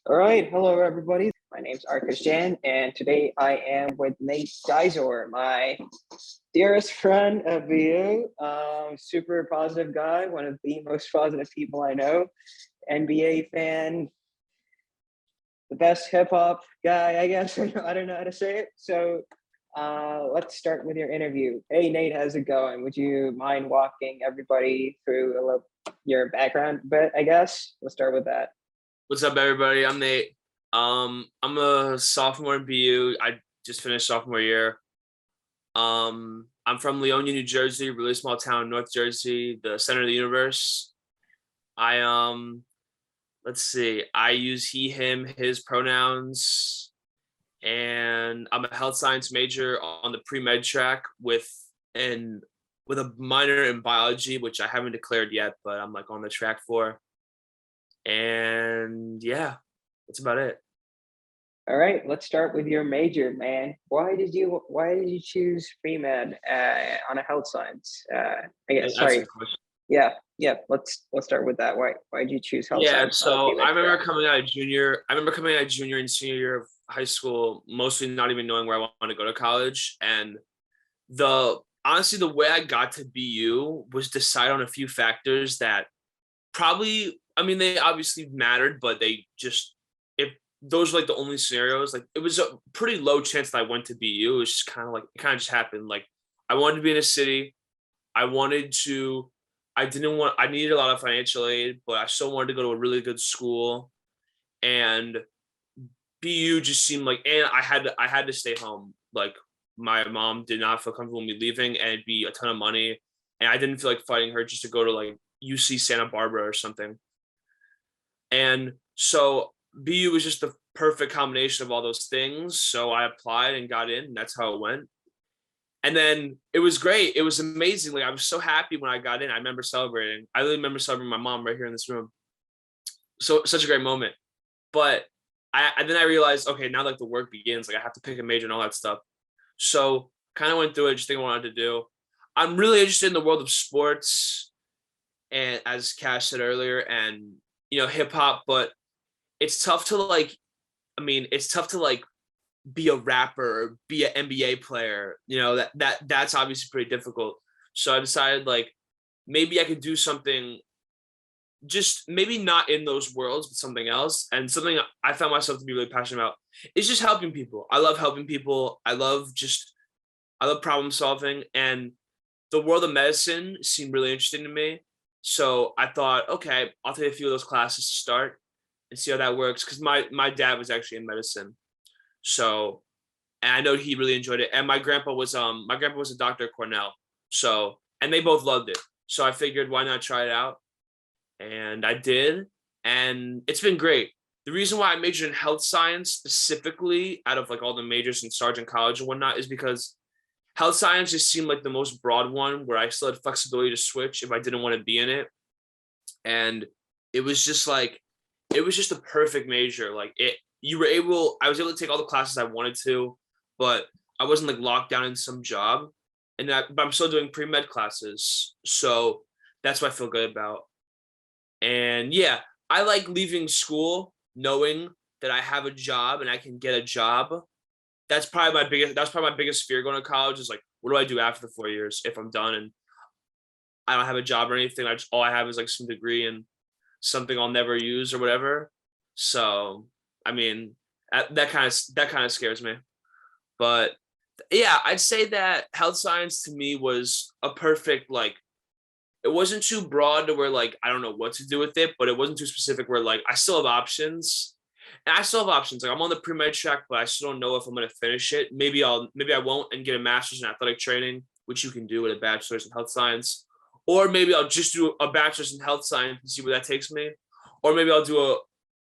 All right, hello everybody. My name's Arkash Jain, and today I am with Nate Dizor, my dearest friend of you. Super positive guy, one of the most positive people I know. NBA fan, the best hip hop guy, I guess. I don't know how to say it. So let's start with your interview. Hey Nate, how's it going? Would you mind walking everybody through your background a bit? I guess let's start with that. What's up, everybody? I'm Nate. I'm a sophomore in BU. I just finished sophomore year. I'm from Leonia, New Jersey, really small town, North Jersey, the center of the universe. I let's see. I use he, him, his pronouns, and I'm a health science major on the pre-med track with a minor in biology, which I haven't declared yet, but I'm like on the track for. And yeah, that's about it. All right, let's start with your major, man. Why did you choose pre-med on a health science? I guess That's a sorry. good question. Yeah. Let's start with that. Why did you choose health Yeah, science on a so pre-med track? I remember coming out of junior and senior year of high school, mostly not even knowing where I want to go to college. And the way I got to BU was decide on a few factors that probably, I mean, they obviously mattered, but they just, if those were like the only scenarios, like it was a pretty low chance that I went to BU. It was just kind of like, it kind of just happened. Like I wanted to be in a city. I wanted to, I needed a lot of financial aid, but I still wanted to go to a really good school. And BU just seemed like, and I had to stay home. Like my mom did not feel comfortable with me leaving, and it'd be a ton of money. And I didn't feel like fighting her just to go to like UC Santa Barbara or something. And so BU was just the perfect combination of all those things. So I applied and got in, and that's how it went. And then it was great. It was amazing. Like I was so happy when I got in. I remember celebrating. I really remember celebrating my mom right here in this room. So such a great moment. But then I realized, okay, now like the work begins. Like I have to pick a major and all that stuff. So kind of went through it, just thinking what I wanted to do. I'm really interested in the world of sports, and as Cash said earlier, and hip hop. But it's tough to like. I mean, it's tough to like be a rapper or be an NBA player. That's obviously pretty difficult. So I decided like maybe I could do something, just maybe not in those worlds, but something else. And something I found myself to be really passionate about is just helping people. I love helping people. I love problem solving, and the world of medicine seemed really interesting to me. So I thought, okay, I'll take a few of those classes to start and see how that works. Because my dad was actually in medicine, so and I know he really enjoyed it. And my grandpa was a doctor at Cornell, so and they both loved it. So I figured, why not try it out? And I did, and it's been great. The reason why I majored in health science specifically, out of like all the majors in Sargent College and whatnot, is because health science just seemed like the most broad one where I still had flexibility to switch if I didn't want to be in it. And it was just like, it was just a perfect major. Like I was able to take all the classes I wanted to, but I wasn't like locked down in some job. But I'm still doing pre-med classes. So that's what I feel good about. And yeah, I like leaving school knowing that I have a job and I can get a job. That's probably my biggest fear going to college is like, what do I do after the 4 years if I'm done and I don't have a job or anything? All I have is like some degree and something I'll never use or whatever. So, I mean, that kind of scares me. But yeah, I'd say that health science to me was a perfect, like, it wasn't too broad to where like I don't know what to do with it, but it wasn't too specific where like I still have options. And I still have options. Like I'm on the pre-med track, but I still don't know if I'm gonna finish it. Maybe I won't and get a master's in athletic training, which you can do with a bachelor's in health science. Or maybe I'll just do a bachelor's in health science and see where that takes me. Or maybe I'll do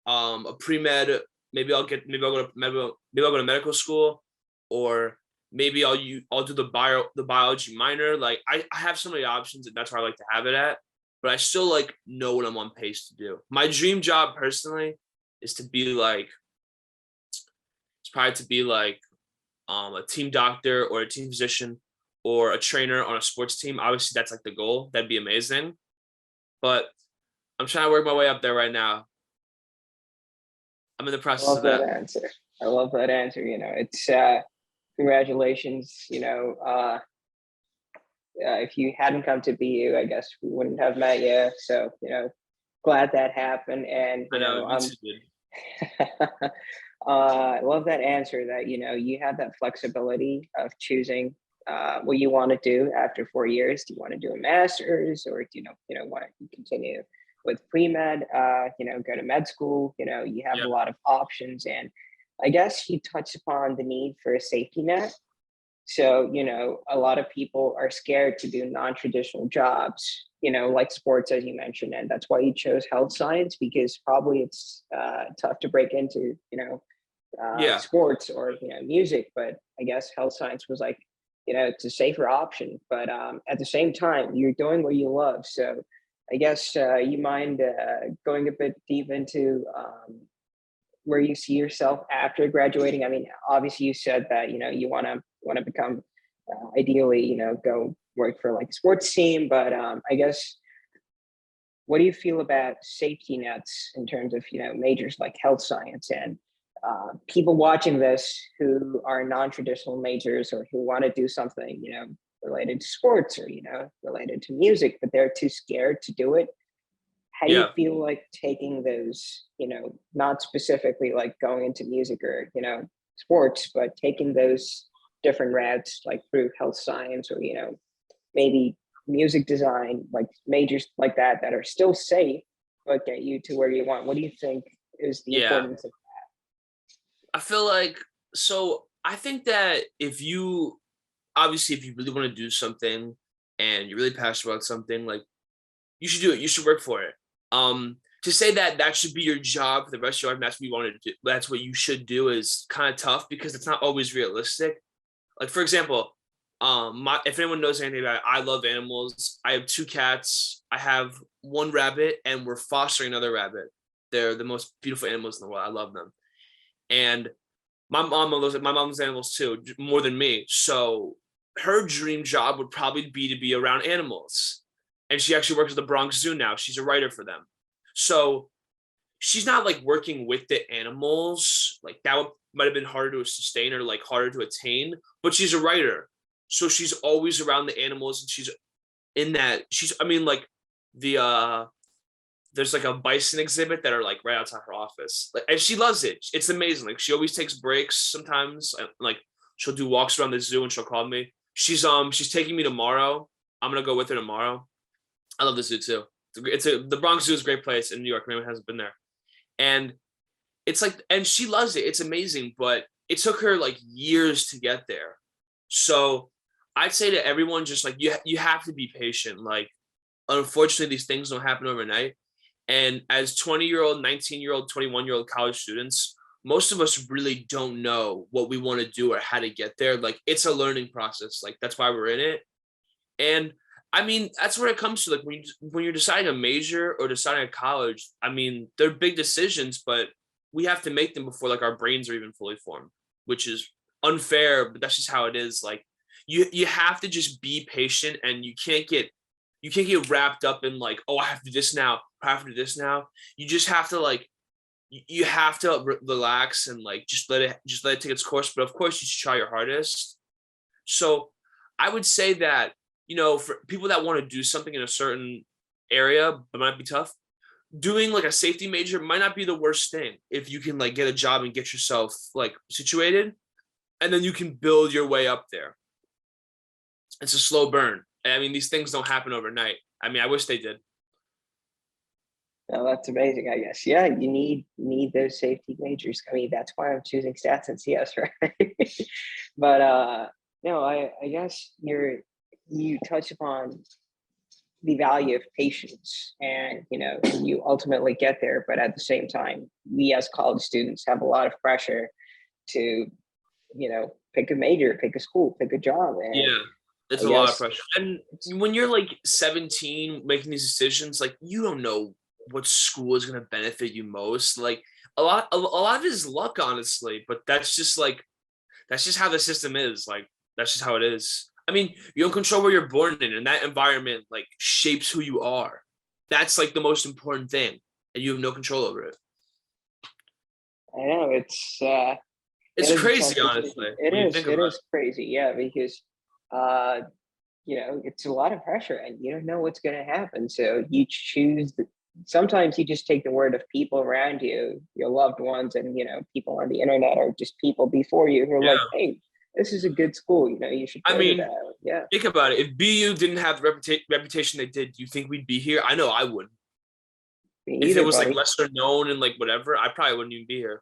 a pre-med. Maybe I'll go to medical school, or maybe I'll do the biology minor. Like I have so many options, and that's where I like to have it at. But I still like know what I'm on pace to do. My dream job personally is to be like, it's probably to be like a team doctor or a team physician or a trainer on a sports team. Obviously, that's like the goal. That'd be amazing. But I'm trying to work my way up there right now. I'm in the I process love of that that. answer. I love that answer. It's congratulations. If you hadn't come to BU, I guess we wouldn't have met yet. So, glad that happened. And, I know, me too, dude. I love that answer that, you have that flexibility of choosing what you want to do after 4 years. Do you want to do a master's, or do want to continue with pre-med, go to med school? You have Yeah. a lot of options. And I guess you touched upon the need for a safety net. So, a lot of people are scared to do non-traditional jobs, like sports, as you mentioned. And that's why you chose health science, because probably it's tough to break into, Yeah. sports or, music. But I guess health science was like, it's a safer option. But at the same time, you're doing what you love. So I guess you mind going a bit deep into where you see yourself after graduating? I mean, obviously you said that, you want to become ideally, go work for like a sports team, but I guess what do you feel about safety nets in terms of, majors like health science, and people watching this who are non-traditional majors or who want to do something, related to sports or, related to music, but they're too scared to do it? How do you Yeah. feel like taking those, not specifically like going into music or, sports, but taking those different routes like through health science or, maybe music design, like majors like that are still safe, but get you to where you want? What do you think is the Yeah. importance of? I feel like, so I think that if you, obviously, if you really want to do something and you're really passionate about something, like, you should do it. You should work for it. To say that that should be your job for the rest of your life, and that's what you want to do, that's what you should do, is kind of tough because it's not always realistic. Like, for example, if anyone knows anything about it, I love animals. I have 2 cats. I have 1 rabbit, and we're fostering another rabbit. They're the most beautiful animals in the world. I love them. And my mom loves animals too, more than me. So her dream job would probably be to be around animals. And she actually works at the Bronx Zoo now. She's a writer for them. So she's not like working with the animals. Like, might have been harder to sustain or like harder to attain, but she's a writer. So she's always around the animals, and she's in that. I mean, like, the there's like a bison exhibit that are like right outside her office, like, and she loves it. It's amazing. Like, she always takes breaks sometimes, like, she'll do walks around the zoo and she'll call me. She's taking me tomorrow. I'm gonna go with her tomorrow. I love the zoo too. The Bronx Zoo is a great place in New York. Anyone hasn't been there, and it's like, and she loves it. It's amazing, but it took her like years to get there. So I'd say to everyone, just like, you have to be patient. Like, unfortunately, these things don't happen overnight. And as 20-year-old, 19-year-old, 21-year-old college students, most of us really don't know what we want to do or how to get there. Like, it's a learning process. Like, that's why we're in it. And I mean, that's where it comes to, like, when you're deciding a major or deciding a college. I mean, they're big decisions, but we have to make them before like our brains are even fully formed, which is unfair, but that's just how it is. Like, you have to just be patient, and you can't get wrapped up in like, oh, I have to do this now, I have to do this now. You just have to like, you have to relax and like just let it take its course. But of course, you should try your hardest. So I would say that, for people that want to do something in a certain area but might be tough, doing like a safety major might not be the worst thing if you can like get a job and get yourself like situated, and then you can build your way up there. It's a slow burn. I mean, these things don't happen overnight. I mean, I wish they did. No, that's amazing. I guess, yeah, you need those safety majors. I mean, that's why I'm choosing stats and CS, right? But no, I guess you touch upon the value of patience, and you ultimately get there. But at the same time, we as college students have a lot of pressure to, pick a major, pick a school, pick a job. And Yeah, it's I a lot of guess pressure. And it's, when you're like 17 making these decisions, like, you don't know what school is going to benefit you most. Like, a lot of it is luck, honestly, but that's just how the system is. Like, that's just how it is. I mean, you don't control where you're born in, and that environment like shapes who you are. That's like the most important thing, and you have no control over it. I know it It's is a crazy, tough honestly, decision. It when you think is, it about is crazy, yeah, because uh, it's a lot of pressure and you don't know what's going to happen. So you choose, sometimes you just take the word of people around you, your loved ones, and, people on the internet or just people before you who are it. like, Yeah. hey, this is a good school, you should I go to mean, that. Yeah, think about it. If BU didn't have the reputation they did, do you think we'd be here? I know I would. me If it either, was like buddy. lesser known and like whatever, I probably wouldn't even be here.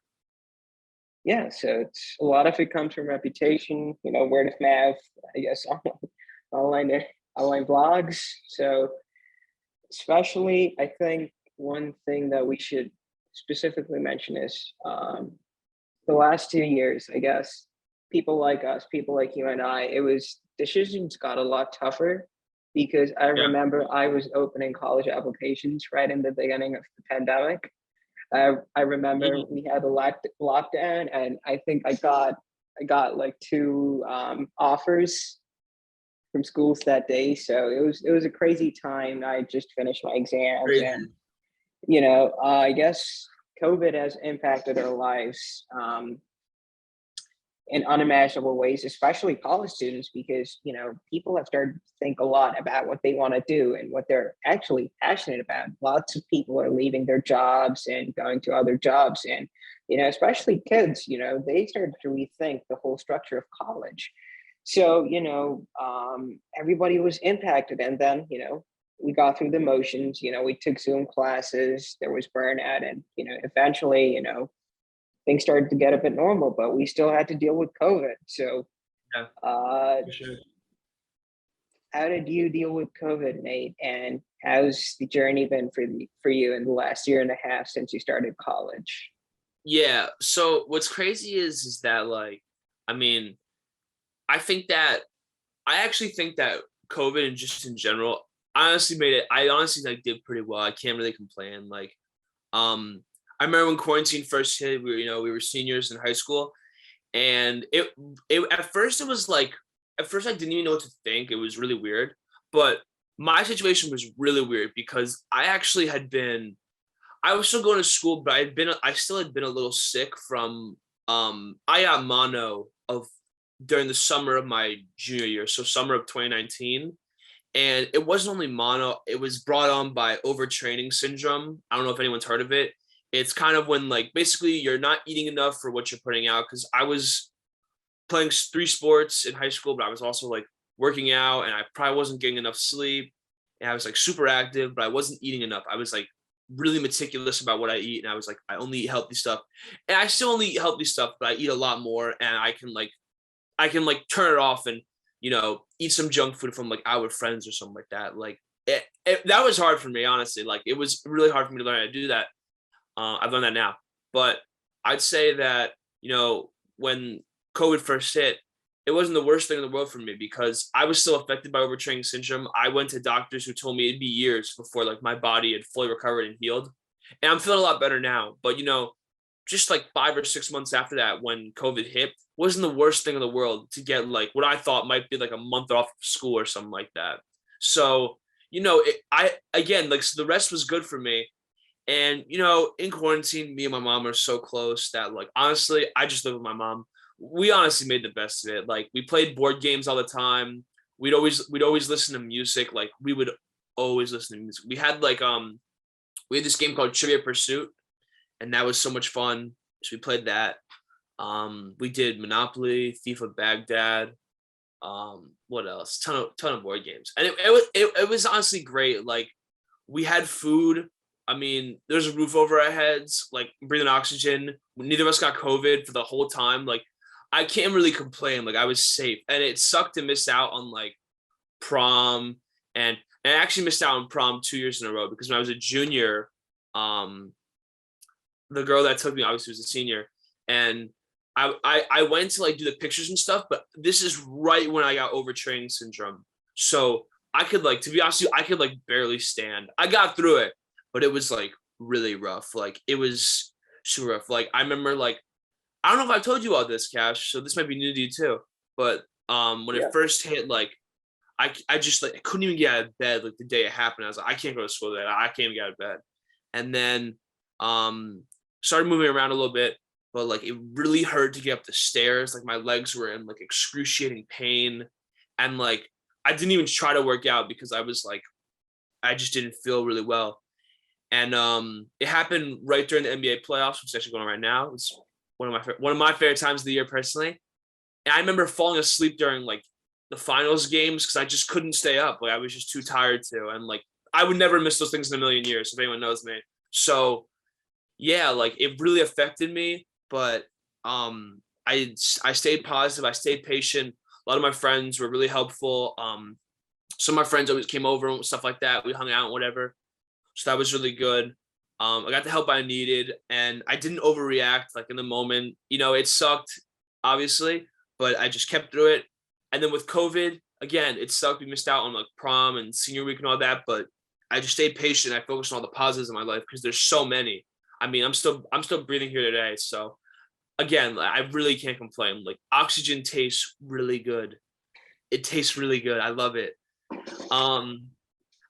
Yeah, so it's a lot of it comes from reputation, word of mouth, I guess, online, online blogs. So especially, I think one thing that we should specifically mention is the last 2 years, I guess, people like us, people like you and I, decisions got a lot tougher because I Yeah. remember I was opening college applications right in the beginning of the pandemic. I remember Mhm. we had a lockdown, and I think I got like two offers from schools that day. So it was a crazy time. I just finished my exams, and Crazy. I guess COVID has impacted our lives in unimaginable ways, especially college students, because people have started to think a lot about what they want to do and what they're actually passionate about. Lots of people are leaving their jobs and going to other jobs, and especially kids, they started to rethink the whole structure of college. So everybody was impacted, and then we got through the motions. We took Zoom classes. There was burnout, and eventually, things started to get a bit normal, but we still had to deal with COVID. So, Yeah, uh, for sure. how did you deal with COVID, Nate? And how's the journey been for you in the last year and a half since you started college? Yeah. So what's crazy is that like, I mean, I think that I actually think that COVID and just in general honestly made it. I honestly like did pretty well. I can't really complain. Like, um, I remember when quarantine first hit. We were seniors in high school, and it at first it was like at first I didn't even know what to think. It was really weird, but my situation was really weird because I was still going to school, but I still had been a little sick from I got mono of during the summer of my junior year, so summer of 2019. And it wasn't only mono, it was brought on by overtraining syndrome. I don't know if anyone's heard of it. It's kind of when like basically you're not eating enough for what you're putting out. Cause I was playing three sports in high school, but I was also like working out and I probably wasn't getting enough sleep. And I was like super active, but I wasn't eating enough. I was like really meticulous about what I eat. And I was like, I only eat healthy stuff. And I still only eat healthy stuff, but I eat a lot more and I can turn it off and eat some junk food from like out with friends or something like that. Like that was hard for me, honestly. Like it was really hard for me to learn how to do that. I've learned that now, but I'd say that when COVID first hit, it wasn't the worst thing in the world for me because I was still affected by overtraining syndrome. I went to doctors who told me it'd be years before like my body had fully recovered and healed, and I'm feeling a lot better now. But just like 5 or 6 months after that, when COVID hit, wasn't the worst thing in the world to get like what I thought might be like a month off of school or something like that. So, I again, like, so the rest was good for me. And, in quarantine, me and my mom are so close that, like, honestly, I just live with my mom. We honestly made the best of it. Like, we played board games all the time. We'd always listen to music. Like, we would always listen to music. We had this game called Trivia Pursuit, and that was so much fun. So we played that. We did Monopoly, Thief of Baghdad. What else? Ton of board games, and it was honestly great. Like we had food. I mean, there's a roof over our heads, like breathing oxygen. Neither of us got COVID for the whole time. Like I can't really complain. Like I was safe, and it sucked to miss out on like prom, and, and I actually missed out on prom 2 years in a row because when I was a junior, um, the girl that took me obviously was a senior, and I went to like do the pictures and stuff, but this is right when I got overtraining syndrome. So I could like, to be honest with you, I could like barely stand. I got through it, but it was like really rough. Like it was super rough. Like I remember like I don't know if I told you all this, Cash. So this might be new to you too. But when it Yeah, first hit, like I just like I couldn't even get out of bed like the day it happened. I was like, I can't go to school today. I can't even get out of bed. And then um started moving around a little bit. but like it really hurt to get up the stairs. Like my legs were in like excruciating pain, and like I didn't even try to work out because I was like I just didn't feel really well. And it happened right during the NBA playoffs, which is actually going on right now. It's one of my favorite times of the year personally. And I remember falling asleep during like the finals games because I just couldn't stay up. Like I was just too tired to. And like I would never miss those things in a million years if anyone knows me. So yeah, like it really affected me. But I stayed positive. I stayed patient. A lot of my friends were really helpful. Some of my friends always came over and stuff like that. We hung out and whatever. So that was really good. I got the help I needed, and I didn't overreact like in the moment. You know, it sucked, obviously, but I just kept through it. And then with COVID, again, it sucked. We missed out on like prom and senior week and all that, but I just stayed patient. I focused on all the positives in my life because there's so many. I mean, I'm still breathing here today. So again, I really can't complain. Like oxygen tastes really good. It tastes really good. I love it.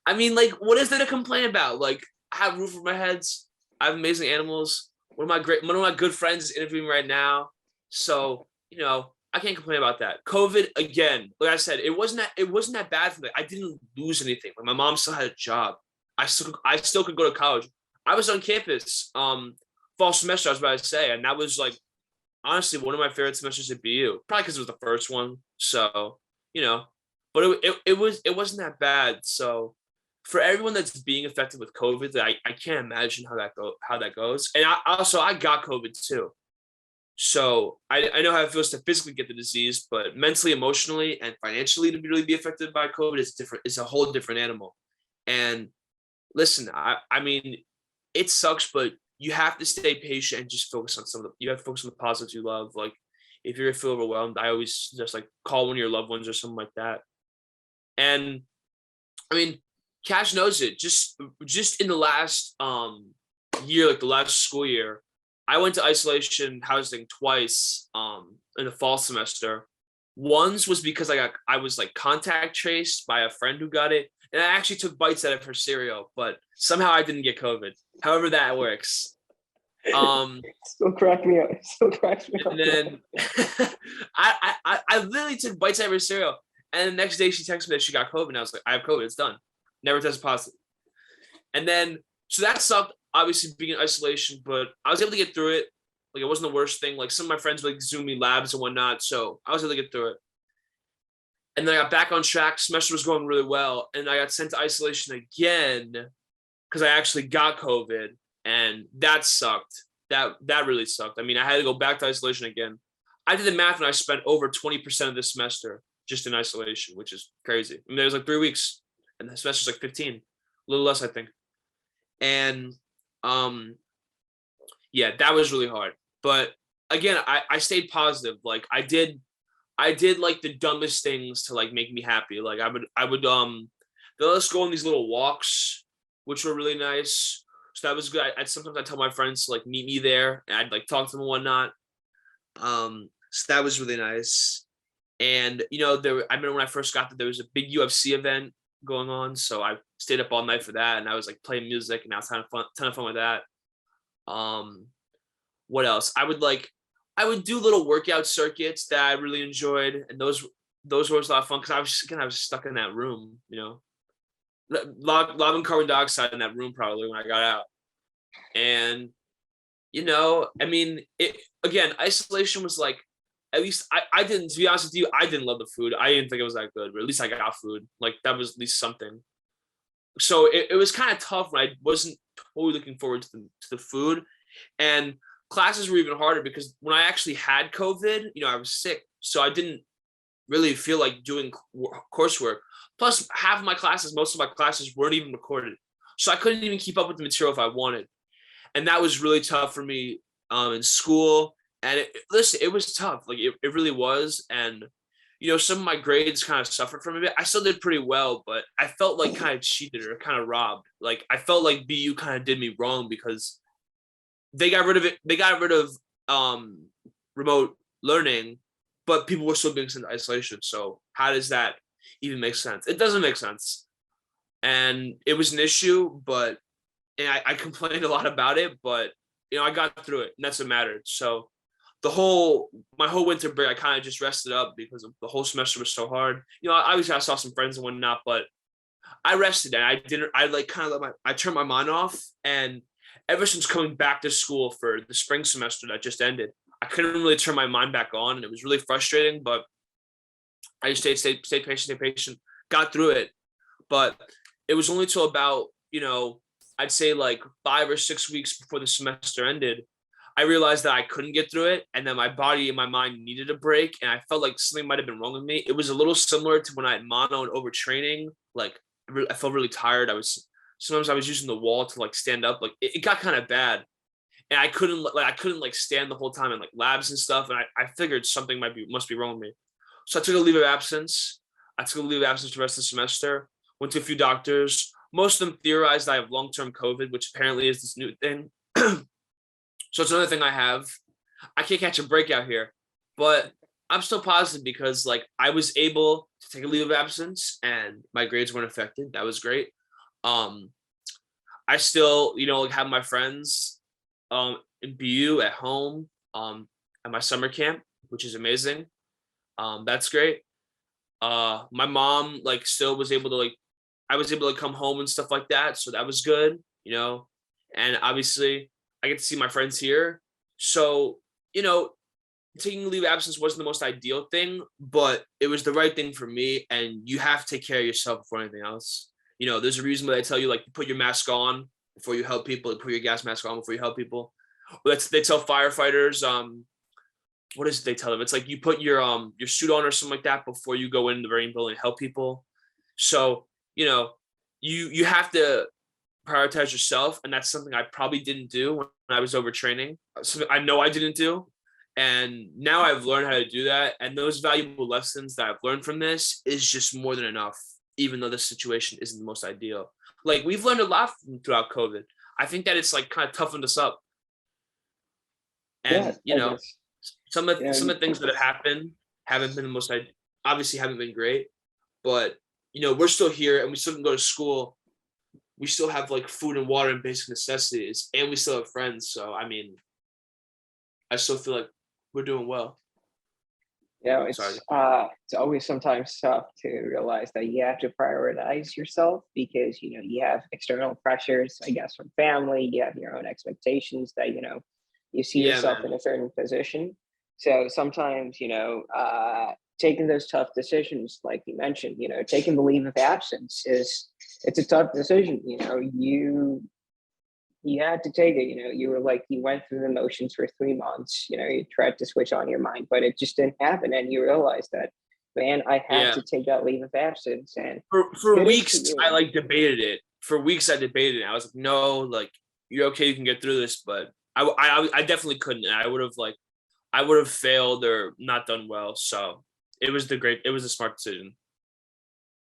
I mean, like, what is there to complain about? Like, I have a roof over my heads. I have amazing animals. One of my good friends is interviewing right now. So, you know, I can't complain about that. COVID, again, like I said, it wasn't that bad for me. I didn't lose anything. Like, my mom still had a job. I still could go to college. I was on campus, fall semester, I was about to say, and that was like honestly one of my favorite semesters at BU. Probably because it was the first one. So, you know, but it wasn't that bad. So for everyone that's being affected with COVID, I can't imagine how that goes. And I got COVID too. So I know how it feels to physically get the disease, but mentally, emotionally, and financially to really be affected by COVID is different. It's a whole different animal. And listen, I mean, it sucks, but you have to stay patient and just focus on you have to focus on the positives you love. Like if you feel overwhelmed, I always just like call one of your loved ones or something like that. And I mean, Cash knows it. Just in the last year, like the last school year, I went to isolation housing twice in the fall semester. Once was because I was like contact traced by a friend who got it, and I actually took bites out of her cereal, but somehow I didn't get COVID. However that works. Still cracks me up. Still cracks me up. And then I literally took bites out of her cereal, and the next day she texted me that she got COVID, and I was like, I have COVID. It's done. Never tested positive. And then, so that sucked, obviously being in isolation, but I was able to get through it. Like, it wasn't the worst thing. Like, some of my friends would like Zoom me labs and whatnot, so I was able to get through it. And then I got back on track. Semester was going really well, and I got sent to isolation again because I actually got COVID, and that sucked. That really sucked. I mean, I had to go back to isolation again. I did the math, and I spent over 20% of this semester just in isolation, which is crazy. I mean, there was like 3 weeks. And the semester's like 15, a little less, I think. And yeah, that was really hard. But again, I stayed positive. Like I did like the dumbest things to like make me happy. Like I would let us go on these little walks, which were really nice. So that was good. Sometimes I tell my friends to like meet me there, and I'd like talk to them and whatnot. So that was really nice. And you know, I remember when I first got there was a big UFC event going on, so I stayed up all night for that, and I was like playing music, and I was having ton of fun with that. What else? I would do little workout circuits that I really enjoyed, and those were a lot of fun because I was stuck in that room, you know, lobbing carbon dioxide in that room probably when I got out. And you know, I mean, isolation was like, at least I didn't, to be honest with you, I didn't love the food. I didn't think it was that good, but at least I got food. Like that was at least something. So it was kind of tough when I wasn't totally looking forward to the food. And classes were even harder because when I actually had COVID, you know, I was sick. So I didn't really feel like doing coursework. Plus most of my classes weren't even recorded. So I couldn't even keep up with the material if I wanted. And that was really tough for me in school. And it was tough. Like it really was. And, you know, some of my grades kind of suffered from it. I still did pretty well, but I felt like kind of cheated or kind of robbed. Like I felt like BU kind of did me wrong because they got rid of it. They got rid of remote learning, but people were still being sent to isolation. So how does that even make sense? It doesn't make sense. And it was an issue, and I complained a lot about it, but I got through it, and that's what mattered. So my whole winter break, I kind of just rested up because the whole semester was so hard. Obviously I saw some friends and whatnot, but I rested and I like kind of I turned my mind off. And ever since coming back to school for the spring semester that just ended, I couldn't really turn my mind back on, and it was really frustrating. But I just stayed patient, got through it. But it was only till about, I'd say like 5 or 6 weeks before the semester ended, I realized that I couldn't get through it, and that my body and my mind needed a break, and I felt like something might have been wrong with me. It was a little similar to when I had mono and overtraining. Like I felt really tired. Sometimes I was using the wall to like stand up. Like it got kind of bad, and I couldn't stand the whole time in like labs and stuff. And I figured something must be wrong with me. So I took a leave of absence. I took a leave of absence for the rest of the semester. Went to a few doctors. Most of them theorized I have long-term COVID, which apparently is this new thing. So it's another thing I have. I can't catch a break out here, but I'm still positive because like I was able to take a leave of absence and my grades weren't affected. That was great. I still, like have my friends in BU at home at my summer camp, which is amazing. That's great. My mom like still was able to I was able to come home and stuff like that, so that was good, and obviously I get to see my friends here. So, taking leave of absence wasn't the most ideal thing, but it was the right thing for me. And you have to take care of yourself before anything else. There's a reason why they tell you like put your mask on before you help people, put your gas mask on before you help people. They tell firefighters, what is it they tell them? It's like you put your suit on or something like that before you go in the burning building and help people. So, you have to prioritize yourself, and that's something I probably didn't do when I was overtraining. Something I know I didn't do, and now I've learned how to do that. And those valuable lessons that I've learned from this is just more than enough, even though this situation isn't the most ideal. Like we've learned a lot throughout COVID. I think that it's like kind of toughened us up, and Yeah, some of the things that have happened haven't been obviously haven't been great, but we're still here and we still can go to school. We still have like food and water and basic necessities, and we still have friends. So I mean, I still feel like we're doing well. It's always sometimes tough to realize that you have to prioritize yourself because you have external pressures, I guess, from family. You have your own expectations that you see yourself in a certain position. So sometimes taking those tough decisions, like you mentioned, taking the leave of absence it's a tough decision. You had to take it. You went through the motions for 3 months. You tried to switch on your mind, but it just didn't happen, and you realized that, man, I have to take that leave of absence. And for weeks I like debated it. For weeks I debated it. I was like, no, like you're okay, you can get through this, but I definitely couldn't. And I would have failed or not done well. So it was a smart decision.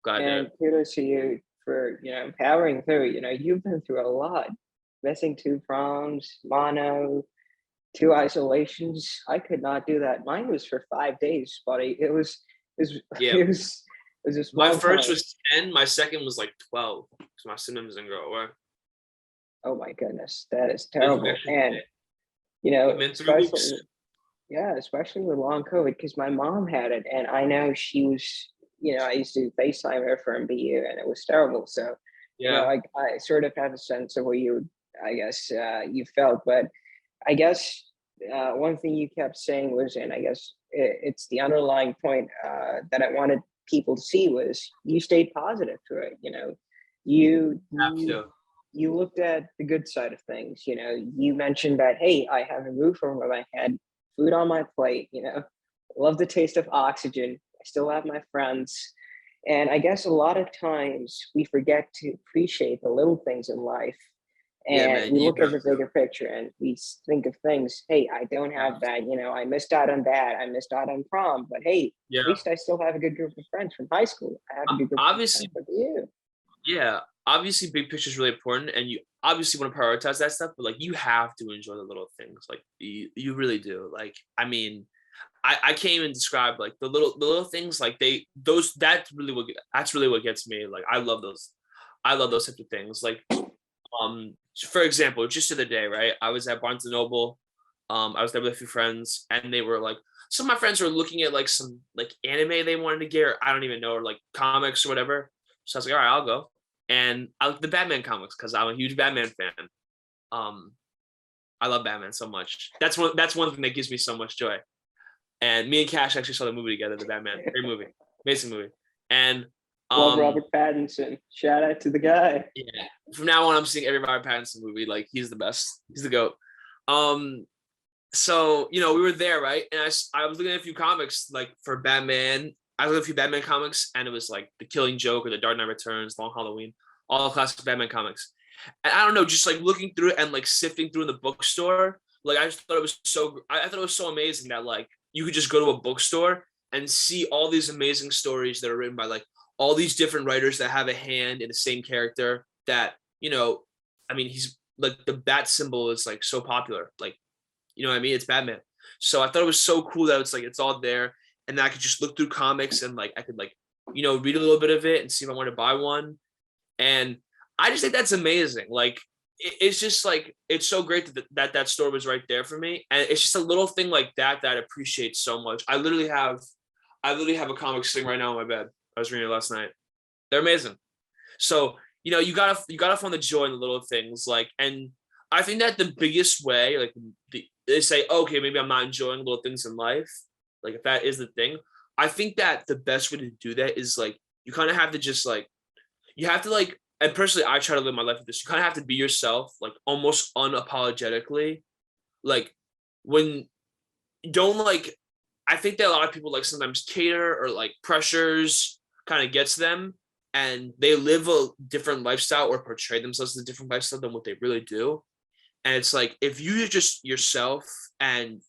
Glad and kudos to you for powering through. You've been through a lot, missing 2 proms, mono, 2 isolations. I could not do that. Mine was for 5 days, buddy. It was it was a small my first time. was 10, my second was like 12, so my symptoms didn't go away. Oh my goodness, that is terrible. And especially especially with long COVID, because my mom had it, and I know she was. I used to FaceTime her from BU, and it was terrible. So, I sort of have a sense of what I guess, you felt. But I guess one thing you kept saying was, and I guess it's the underlying point that I wanted people to see was you stayed positive through it. You you looked at the good side of things. You mentioned that, hey, I have a roof over my head, food on my plate. Love the taste of oxygen. I still have my friends. And I guess a lot of times we forget to appreciate the little things in life. And we look at the bigger picture and we think of things, hey, I don't have that. I missed out on that. I missed out on prom. But hey, at least I still have a good group of friends from high school. I have a good group of friends with you. Yeah, obviously big picture is really important, and you obviously want to prioritize that stuff, but like you have to enjoy the little things. Like you really do. Like, I mean, I can't even describe like the little things, like that's really what gets me. Like I love those types of things. Like For example, just the other day, right? I was at Barnes and Noble. I was there with a few friends, and they were like, some of my friends were looking at like some like anime they wanted to get, or I don't even know, or like comics or whatever. So I was like, all right, I'll go. And I like the Batman comics because I'm a huge Batman fan. Um, I love Batman so much. That's one thing that gives me so much joy. And me and Cash actually saw the movie together, the Batman. Great movie, amazing movie. And Love Robert Pattinson. Shout out to the guy. yeah, from now on, I'm seeing every Robert Pattinson movie. Like he's the best. He's the goat. So we were there, right? And I was looking at a few comics like for Batman. I looked at a few Batman comics, and it was like The Killing Joke or The Dark Knight Returns, Long Halloween, all the classic Batman comics. And I don't know, just like looking through it and like sifting through in the bookstore, like I just thought it was so. I thought it was so amazing that like you could just go to a bookstore and see all these amazing stories that are written by like all these different writers that have a hand in the same character. That I mean, he's like the bat symbol is like so popular, like what I mean? It's Batman. So I thought it was so cool that it's like it's all there, and I could just look through comics and like I could like read a little bit of it and see if I want to buy one. And I just think that's amazing. Like it's just like it's so great that store was right there for me, and it's just a little thing like that I appreciate so much. I literally have a comic sitting right now on my bed. I was reading it last night. They're amazing. So you gotta find the joy in the little things. Like, and I think that the biggest way, like they say, okay, maybe I'm not enjoying little things in life. Like if that is the thing, I think that the best way to do that is like you kind of have to just like you have to like. And personally, I try to live my life with this. You kind of have to be yourself, like almost unapologetically. Like when you don't like, I think that a lot of people like sometimes cater or like pressures kind of gets them, and they live a different lifestyle or portray themselves as a different lifestyle than what they really do. And it's like if you're just yourself, and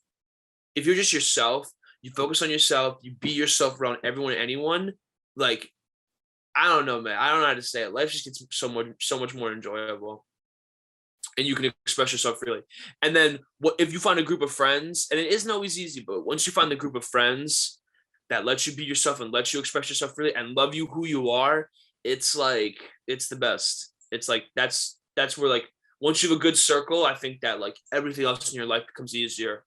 if you're just yourself, you focus on yourself, you be yourself around everyone and anyone, like I don't know, man. I don't know how to say it. Life just gets so much more enjoyable, and you can express yourself freely. And then, what if you find a group of friends? And it isn't always easy, but once you find the group of friends that lets you be yourself and lets you express yourself freely and love you who you are, it's like it's the best. It's like that's where like once you have a good circle, I think that like everything else in your life becomes easier.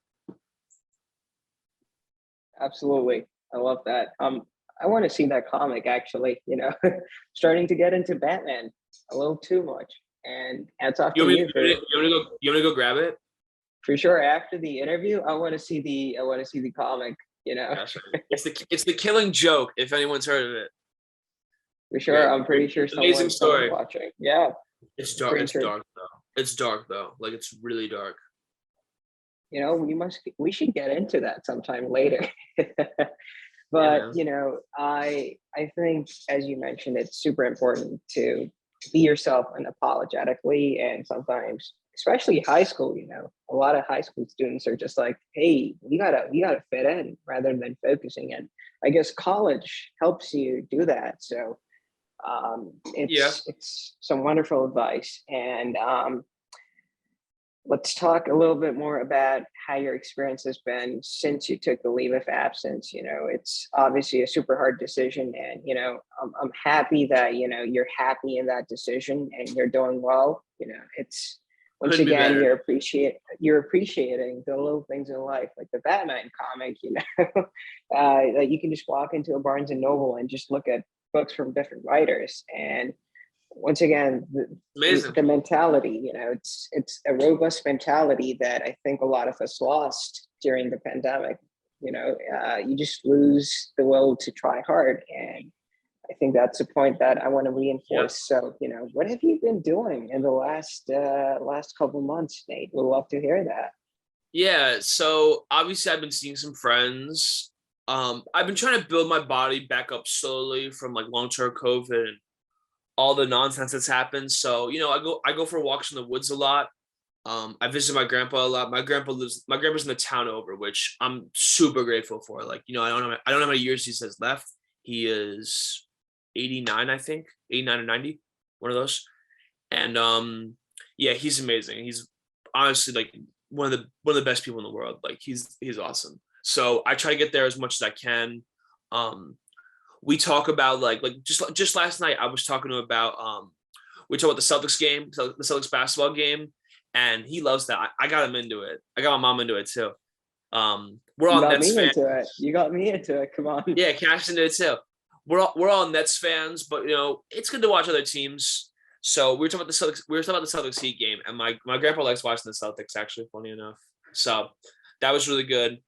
Absolutely, I love that. I want to see that comic actually, starting to get into Batman a little too much. And hats off to you for you want to go grab it? For sure. After the interview, I want to see the comic, It's the Killing Joke, if anyone's heard of it. For sure. I'm pretty sure amazing story. Watching. Yeah. It's dark. It's dark though. It's dark though. Like it's really dark. We should get into that sometime later. But I think, as you mentioned, it's super important to be yourself unapologetically. And sometimes, especially high school, a lot of high school students are just like, hey, you gotta fit in rather than focusing. And I guess college helps you do that. So it's some wonderful advice. And let's talk a little bit more about how your experience has been since you took the leave of absence. It's obviously a super hard decision, and I'm happy that you're happy in that decision and you're doing well. It's once again you're appreciating the little things in life, like the Batman comic. That you can just walk into a Barnes and Noble and just look at books from different writers. And once again, the mentality, it's a robust mentality that I think a lot of us lost during the pandemic. You just lose the will to try hard. And I think that's a point that I want to reinforce. Yeah. So, what have you been doing in the last couple months, Nate? We'd love to hear that. Yeah. So obviously I've been seeing some friends. I've been trying to build my body back up slowly from like long-term COVID and all the nonsense that's happened. So, I go for walks in the woods a lot. I visit my grandpa a lot. My grandpa's in the town over, which I'm super grateful for. Like, I don't know how many years he says left. He is 89, I think, 89 or 90, one of those. And yeah, he's amazing. He's honestly like one of the best people in the world. Like he's awesome. So I try to get there as much as I can. We talk about like just last night I was talking to him about We talk about the Celtics game, the Celtics basketball game, and he loves that. I got him into it. I got my mom into it too. We're You all got Nets me fans. into it. You got me into it. Come on. Yeah, Cash into it too. We're all Nets fans, but it's good to watch other teams. So we were talking about the Celtics. We were talking about the Celtics Heat game, and my grandpa likes watching the Celtics. Actually, funny enough. So that was really good.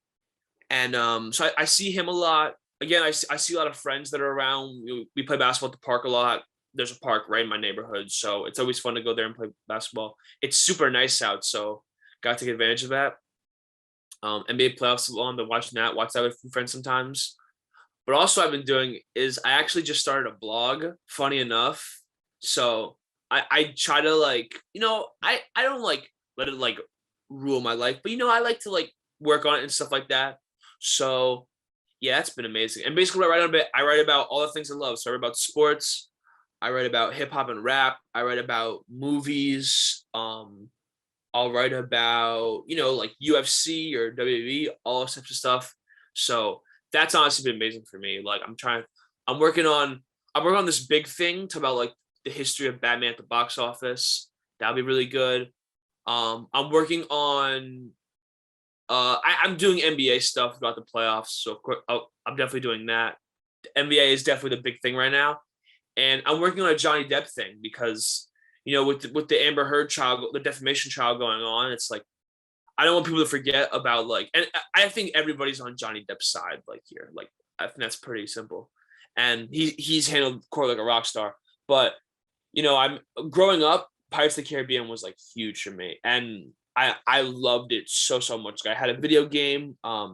And so I see him a lot. Again, I see a lot of friends that are around. We play basketball at the park a lot. There's a park right in my neighborhood, so it's always fun to go there and play basketball. It's super nice out, so got to take advantage of that. NBA playoffs on, been watching that. Watch that with friends sometimes. But also, I've been doing is I actually just started a blog. Funny enough, so I try to I don't let it rule my life, but I like to work on it and stuff like that. So yeah, it's been amazing. And basically, I write about all the things I love. So I write about sports, I write about hip hop and rap, I write about movies. I'll write about UFC or WWE, all types of stuff. So that's honestly been amazing for me. I'm working on this big thing to about the history of Batman at the box office. That'll be really good. I'm working on I'm doing NBA stuff about the playoffs, so of course I'm definitely doing that. The NBA is definitely the big thing right now, and I'm working on a Johnny Depp thing because with the Amber Heard trial, the defamation trial going on, it's I don't want people to forget about and I think everybody's on Johnny Depp's side here. I think that's pretty simple, and he's handled court like a rock star. But I'm growing up. Pirates of the Caribbean was huge for me, and I loved it so much. I had a video game, I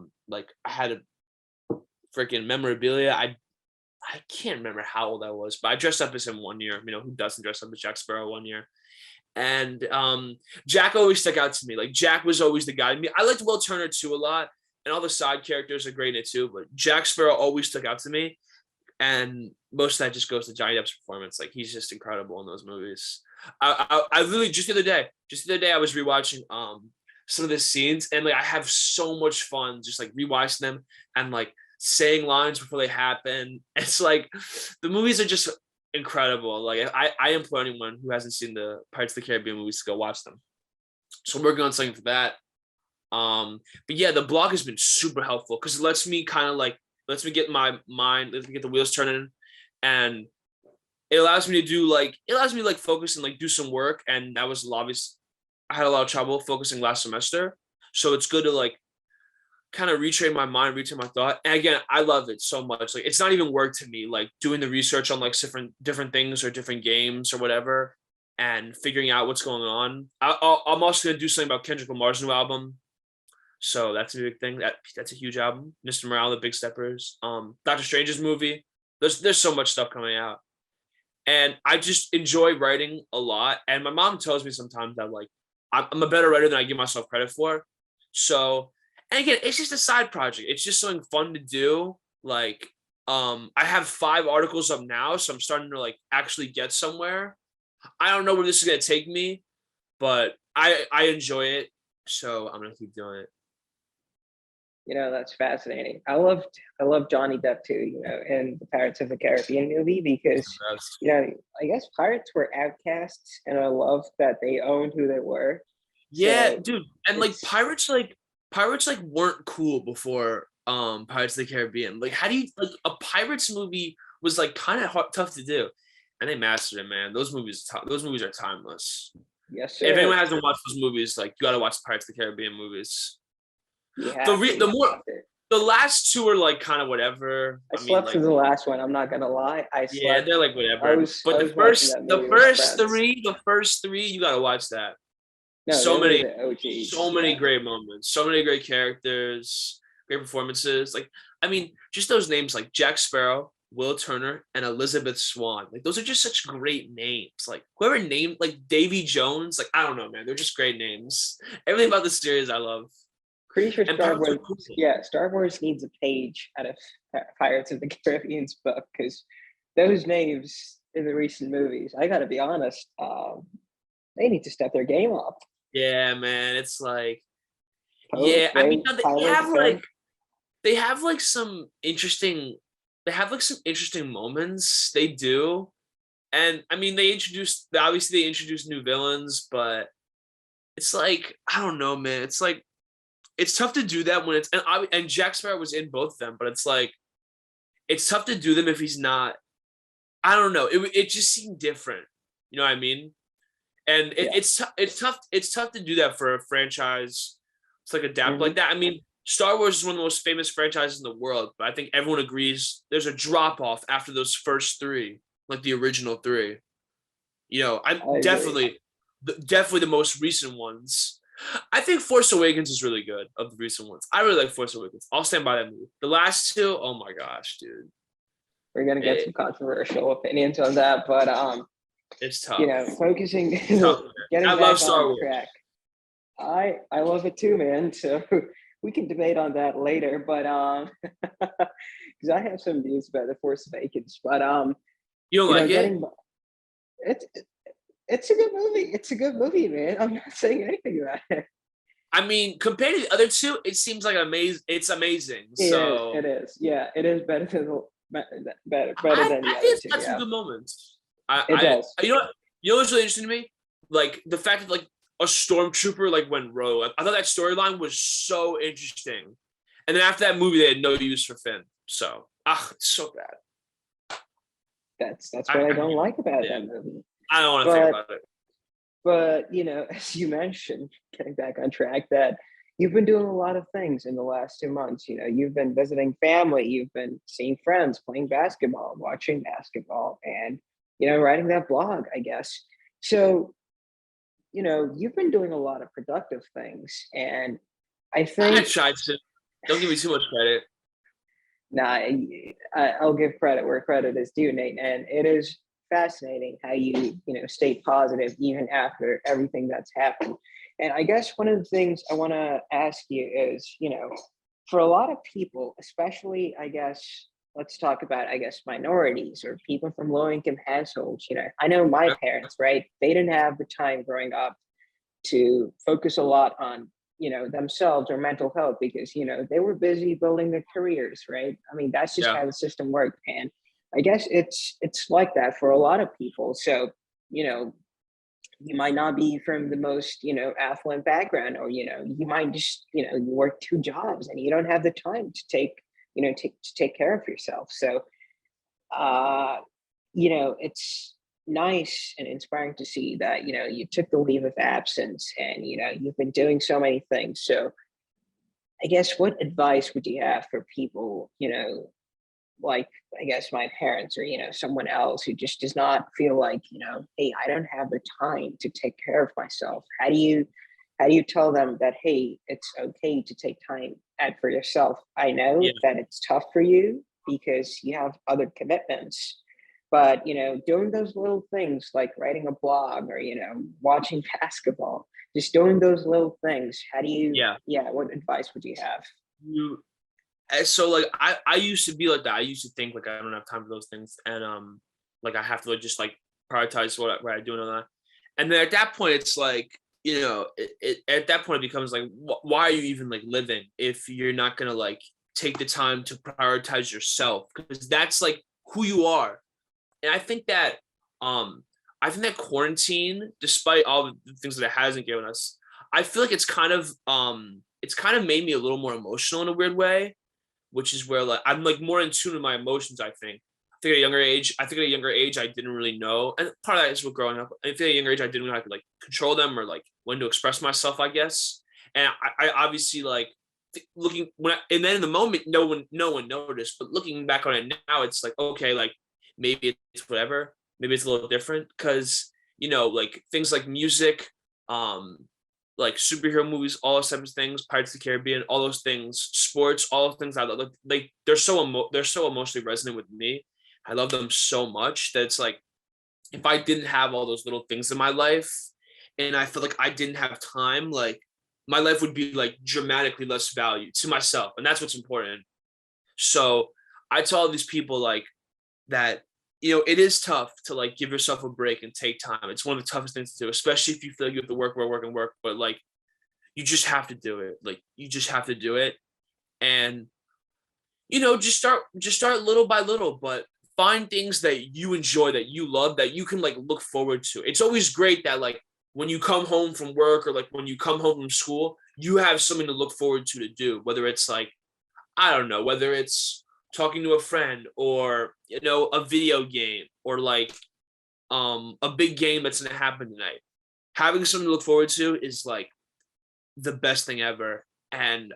had a freaking memorabilia. I can't remember how old I was, but I dressed up as him one year. Who doesn't dress up as Jack Sparrow one year? And Jack always stuck out to me. Jack was always the guy to me. I liked Will Turner too a lot, and all the side characters are great in it too. But Jack Sparrow always stuck out to me, and most of that just goes to Johnny Depp's performance. He's just incredible in those movies. I really just the other day I was rewatching some of the scenes, and I have so much fun just rewatching them and saying lines before they happen. It's the movies are just incredible. I implore anyone who hasn't seen the Pirates of the Caribbean movies to go watch them. So I'm working on something for that. But yeah, the blog has been super helpful because it lets me lets me get my mind, lets me get the wheels turning, and it allows me to do focus and do some work. And that was obvious. I had a lot of trouble focusing last semester, so it's good to kind of retrain my mind, retrain my thought. And again, I love it so much. It's not even work to me. Doing the research on different things or different games or whatever, and figuring out what's going on. I'm also gonna do something about Kendrick Lamar's new album. So that's a big thing. That's a huge album. Mr. Morale, The Big Steppers, Doctor Strange's movie. There's so much stuff coming out. And I just enjoy writing a lot. And my mom tells me sometimes that I'm a better writer than I give myself credit for. So, and again, it's just a side project. It's just something fun to do. I have 5 articles up now, so I'm starting to actually get somewhere. I don't know where this is gonna take me, but I enjoy it. So I'm gonna keep doing it. That's fascinating. I love Johnny Depp too, in the Pirates of the Caribbean movie because, I guess pirates were outcasts, and I love that they owned who they were. Yeah, So dude. And pirates weren't cool before Pirates of the Caribbean. How do you a Pirates movie was kind of tough to do, and they mastered it, man. Those movies are timeless. Yes, sir. If anyone hasn't watched those movies, you got to watch the Pirates of the Caribbean movies. The last 2 are kind of whatever. I slept through the last one. I'm not gonna lie. Yeah, they're whatever. But the first three, you gotta watch that. No, so many OGs. Great moments, so many great characters, great performances. Just those names Jack Sparrow, Will Turner, and Elizabeth Swann. Those are just such great names. Whoever named Davy Jones, I don't know, man. They're just great names. Everything about the series I love. Pretty sure Star Wars needs a page out of Pirates of the Caribbean's book because those names in the recent movies, I gotta be honest, they need to step their game up. Yeah, man, it's they have some interesting moments. They do, And I mean, obviously they introduced new villains, but it's like, I don't know, man. It's like, it's tough to do that when and Jack Sparrow was in both of them, but it's like, it's tough to do them if he's not. I don't know. It just seemed different. You know what I mean? And Yeah. it's tough to do that for a franchise. It's like adapt Hmm. like that. I mean, Star Wars is one of the most famous franchises in the world, but I think everyone agrees there's a drop off after those first three, like the original three. You know, I'm I agree. definitely the most recent ones. I think Force Awakens is really good of the recent ones. I really like Force Awakens. I'll stand by that movie. The last two, oh my gosh, dude, We're gonna get some it, controversial opinions on that, but it's tough. focusing, It's tough, man. I getting love back Star on Wars. track. I love it too, man. So we can debate on that later, but because I have some views about the Force Awakens, but You don't like it? getting it's it's a good movie. It's a good movie, man. I'm not saying anything about it. I mean, compared to the other two, it seems like amazing. It's amazing. It is. So It is. Yeah, it is better than better I, than the I other think it's two. got some Yeah, good moments. it does. You know what's really interesting to me? Like the fact that like a stormtrooper like went rogue. I thought that storyline was so interesting. And then after that movie, they had no use for Finn. So it's so bad. That's what I don't I like about yeah, that movie. I don't want to think But about it. as you mentioned, getting back on track, that you've been doing a lot of things in the last 2 months. You've been visiting family, you've been seeing friends, playing basketball, watching basketball, and writing that blog, I guess. So you've been doing a lot of productive things, and I I think tried to. Don't give me too much credit. nah, I'll give credit where credit is due, Nate. And it is fascinating how you stay positive even after everything that's happened. And I guess one of the things I want to ask you is, for a lot of people, especially, I guess, let's talk about, I guess, minorities or people from low income households. I know my parents, right? They didn't have the time growing up to focus a lot on themselves or mental health because they were busy building their careers, right? I mean, that's just Yeah, how the system worked. And I guess it's like that for a lot of people. So you know you might not be from the most affluent background, or you might just you work two jobs and you don't have the time to take care of yourself. So uh it's nice and inspiring to see that you took the leave of absence, and you've been doing so many things. So I guess, what advice would you have for people, like, I guess, my parents, or someone else who just does not feel like, hey, I don't have the time to take care of myself? How do you tell them that, hey, it's okay to take time out for yourself? I know yeah, that it's tough for you because you have other commitments, but doing those little things like writing a blog, or watching basketball, just doing those little things. How do you yeah. Yeah, what advice would you have? You so like I used to be like that. I used to think like I don't have time for those things, and like I have to like, just like prioritize what I do and all that. And then at that point, it's like at that point it becomes like why are you even like living if you're not gonna like take the time to prioritize yourself, because that's like who you are. And um I think that quarantine, despite all the things that it hasn't given us, I feel like it's kind of made me a little more emotional in a weird way, which is where like I'm like more in tune with my emotions. I think at a younger age, I didn't really know, and part of that is with growing up. I think at a younger age, I didn't really have to like control them or like when to express myself, I guess. And I obviously like looking and then in the moment, no one noticed. But looking back on it now, it's like okay, like maybe it's whatever, maybe it's a little different because like things like music, um, like superhero movies, all those types of things, Pirates of the Caribbean, all those things, sports, all those things. I love, like they're so emotionally resonant with me. I love them so much that it's like if I didn't have all those little things in my life, and I feel like I didn't have time, like my life would be like dramatically less value to myself, and that's what's important. So I tell all these people like that it is tough to like give yourself a break and take time. It's one of the toughest things to do, especially if you feel like you have to work, but like you just have to do it. Like you just have to do it. And just start little by little, but find things that you enjoy, that you love, that you can like look forward to. It's always great that like when you come home from work or like when you come home from school, you have something to look forward to do, whether it's like, I don't know, whether it's talking to a friend or, you know, a video game or like a big game that's going to happen tonight. Having something to look forward to is like the best thing ever. And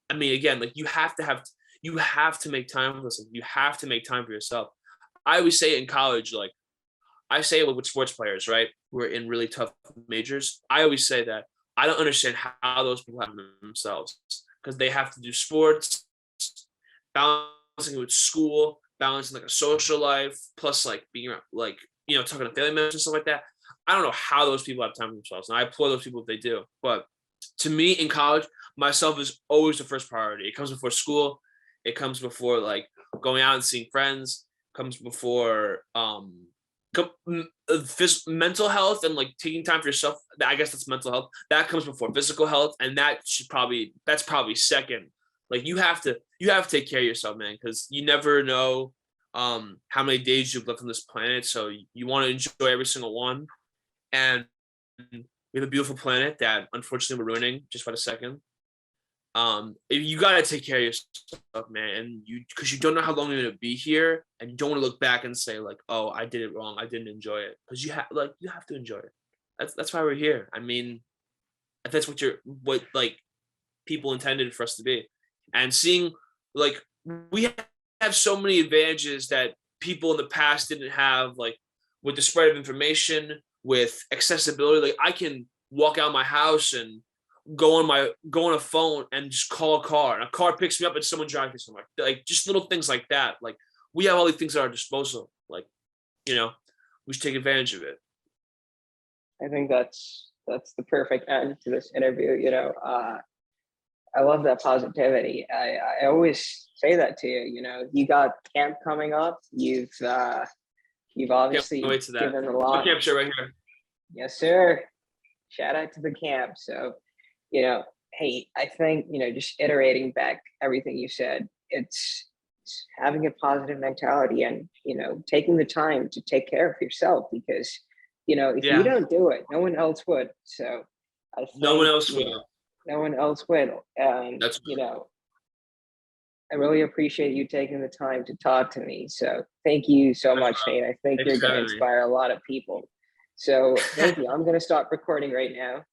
I mean, again, like you have to make time for this. Like, you have to make time for yourself. I always say in college, like I say it with sports players, right? Who are in really tough majors. I always say that I don't understand how those people have themselves, because they have to do sports, balancing with school, balancing like a social life, plus like being around, like, you know, talking to family members and stuff like that. I don't know how those people have time for themselves. And I applaud those people if they do. But to me in college, myself is always the first priority. It comes before school. It comes before like going out and seeing friends. Comes before mental health and like taking time for yourself. I guess that's mental health. That comes before physical health, and that's probably second. Like you have to take care of yourself, man, because you never know how many days you've left on this planet. So you want to enjoy every single one. And we have a beautiful planet that unfortunately we're ruining just by a second. You gotta take care of yourself, man, and because you don't know how long you're gonna be here, and you don't want to look back and say like, oh, I did it wrong, I didn't enjoy it, because you have to enjoy it. That's why we're here. I mean, that's what like people intended for us to be. And seeing like we have so many advantages that people in the past didn't have, like with the spread of information, with accessibility. Like I can walk out my house and go on a phone and just call a car, and a car picks me up and someone drives me somewhere. Like just little things like that. Like we have all these things at our disposal. Like, you know, we should take advantage of it. I think that's the perfect end to this interview. You know, I love that positivity. I always say that to you. You know, you got camp coming up. You've obviously Can't wait to that. given a lot. Camp show right here. Yes, sir. Shout out to the camp. So, you know, hey, I think, you know, just iterating back everything you said, it's having a positive mentality and, you know, taking the time to take care of yourself, because, you know, if you don't do it, no one else would. So I think no one else will. No one else will. And, you know, I really appreciate you taking the time to talk to me. So thank you so much, Nate. I think you're going to inspire a lot of people. So thank you. I'm going to stop recording right now.